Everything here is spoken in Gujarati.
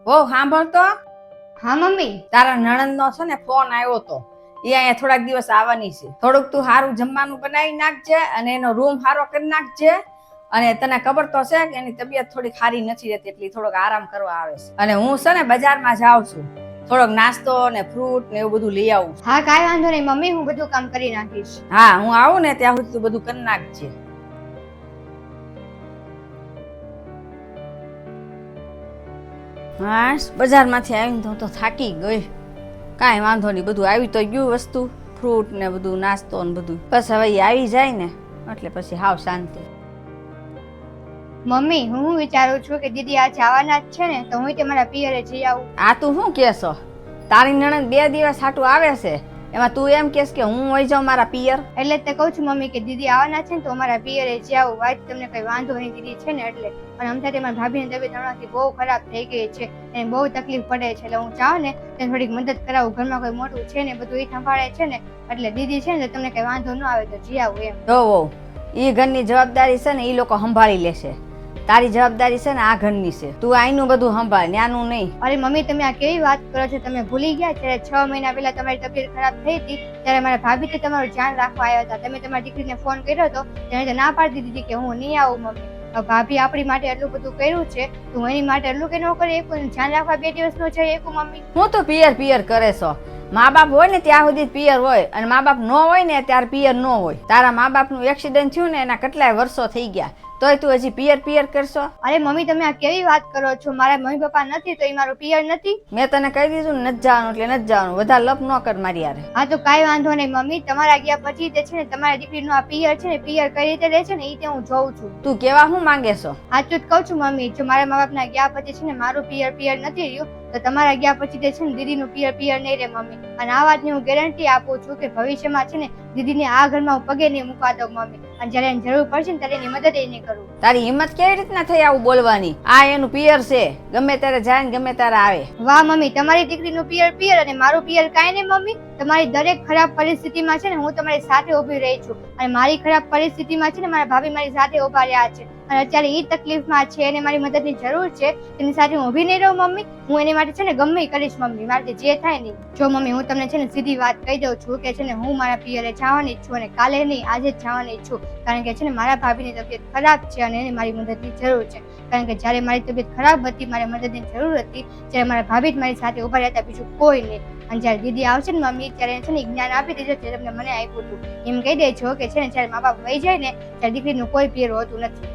ઓ સાંભળ તો, હા મમ્મી. તારા નણંદનો છે ને ફોન આવ્યો તો. એ અહીંયા થોડાક દિવસ આવવાની છે. થોડુંક તું સારું જમવાનું બનાવી નાખજે અને એનો રૂમ સારો કરી નાખજે. અને તને ખબર તો છે કે એની તબિયત થોડી સારી નથી રહેતી, એટલે થોડોક આરામ કરવા આવે છે. અને હું છે ને બજારમાં જાઉં છું, થોડોક નાસ્તો ને ફ્રૂટ ને એવું બધું લઈ આવું. હા કાંઈ વાંધો નહીં મમ્મી, હું બધું કામ કરી નાખીશ. હા, હું આવું ને ત્યાં સુધી તું બધું કરી નાખજે. હા, બજારમાંથી આવીને તો હું તો થાકી ગઈ. કાંઈ વાંધો નહીં, બધું આવી તો ગયું વસ્તુ, ફ્રૂટ ને બધું, નાસ્તો ને બધું. બસ હવે એ આવી જાય ને એટલે પછી હાવ શાંતિ. મમ્મી, હું વિચારું છું કે દીદી આજે આવવાના જ છે ને, તો હું તમારા પિયરે જઈ આવું. આ તું શું કહેશો? તારી નણંદ 2 દિવસ હાટું આવે છે, એમાં તું એમ કહેશ કે હું વહી જાઉં મારા પિયર? એટલે જ તે કહું છું મમ્મી કે દીદી આવવાના છે ને તો અમારા પિયરે જઈ આવું. વાત તમને કઈ વાંધો નહીં, દીદી છે ને એટલે. અને અમથા મારા ભાભીની તબિયત હમણાંથી બહુ ખરાબ થઈ ગઈ છે, એને બહુ તકલીફ પડે છે, એટલે હું ચાહું ને તેને થોડીક મદદ કરાવું. ઘરમાં કોઈ મોટું છે ને, બધું એ સંભાળે છે ને, એટલે દીદી છે ને તમને કઈ વાંધો ન આવે તો જઈ આવું એમ. જો એ ઘરની જવાબદારી છે ને એ લોકો સંભાળી લેશે, તારી જવાબદારી છે ને આ ઘરની છે. તું આઈનું બધું સંભાળ, ન્યાનું નહીં. અરે મમ્મી, તમે આ કેવી વાત કરો છો? તમે ભૂલી ગયા જ્યારે 6 મહિના પહેલા તમારી તબિયત ખરાબ થઈ હતી ત્યારે મારા ભાભી તમારું ધ્યાન રાખવા આવ્યા હતા. તમે તમારી દીકરીને ફોન કર્યો હતો, તેને ના પાડી દીધી કે હું નહીં આવું. મમ્મી, ભાભી આપણી માટે એટલું બધું કર્યું છે, તો હું એની માટે એટલું કે ન કરે એકું ધ્યાન રાખવા 2 દિવસ નો જાય એકું. મમ્મી, હું તો પિયર કરે છો. મા બાપ હોય ને ત્યાં સુધી પિયર હોય, અને મા બાપ ન હોય ને ત્યારે પિયર ન હોય. તારા મા બાપનું એક્સિડન્ટ થયું ને એના કેટલાય વર્ષો થઈ ગયા, તોય તું હજી પિયર કરશો? અરે મમ્મી, તમે આ કેવી વાત કરો છો? મારા મમ્મી પપ્પા નથી તો એ મારું પિયર નથી? મેં તને કહી દીધું ને નથી જવાનું એટલે નથી જવાનું. વધારે લપ ન કર મારી યારે. હા તો કાંઈ વાંધો નહીં મમ્મી, તમારા ગયા પછી તે છે ને તમારી દીકરીનું આ પિયર છે ને, પિયર કઈ રીતે લે છે ને એ હું જોઉં છું. તું કેવા શું માંગે છો? સાચું જ કહું છું મમ્મી, જો મારા મા બાપના ગયા પછી છે ને મારું પિયર નથી રહ્યું, તો તમારા ગયા પછી તે છે ને દીદીનું પિયર નહીં રહે મમ્મી. અને આ વાતની હું ગેરંટી આપું છું કે ભવિષ્યમાં છે ને દીદીને આ ઘરમાં હું પગે નહીં મૂકવા દઉં મમ્મી. અને જયારે એની જરૂર પડશે ને ત્યારે એની મદદ એ નહીં કરું. તારી હિંમત કેવી રીતના થઈ આવું બોલવાની? આ એનું પિયર છે, ગમે ત્યારે જાય ને ગમે ત્યારે આવે. વાહ મમ્મી, તમારી દીકરીનું પિયર અને મારું પિયર કાંઈ નહીં મમ્મી. તમારી દરેક ખરાબ પરિસ્થિતિમાં છે ને હું તમારી સાથે ઉભી રહી છું, અને મારી ખરાબ પરિસ્થિતિમાં છે ને મારા ભાભી મારી સાથે ઉભા રહ્યા છે. અને અત્યારે એ તકલીફમાં છે અને મારી મદદની જરૂર છે, તેની સાથે હું ઉભી નહીં રહું મમ્મી. હું એની માટે છે ને ગમે એ કરીશ મમ્મી, મારે જે થાય નહીં. જો મમ્મી, હું તમને છે ને સીધી વાત કહી દઉં છું કે છે ને હું મારા પિયરે જવાની છું, અને કાલે નહીં આજે જ જવાની છું. કારણ કે છે ને મારા ભાભીની તબિયત ખરાબ છે અને એને મારી મદદની જરૂર છે. કારણ કે જ્યારે મારી તબિયત ખરાબ હતી, મારે મદદની જરૂર હતી, જ્યારે મારા ભાભી જ મારી સાથે ઉભા રહ્યા હતા, બીજું કોઈ નહીં. અને જયારે દીદી આવશે ને મમ્મી, ત્યારે છે ને જ્ઞાન આપી દેજો જે તમને મને આપ્યું હતું. એમ કહી દેજો કે છે ને જયારે મા બાપ વહી જાય ને ત્યારે દીકરીનું કોઈ પિયર હોતું નથી.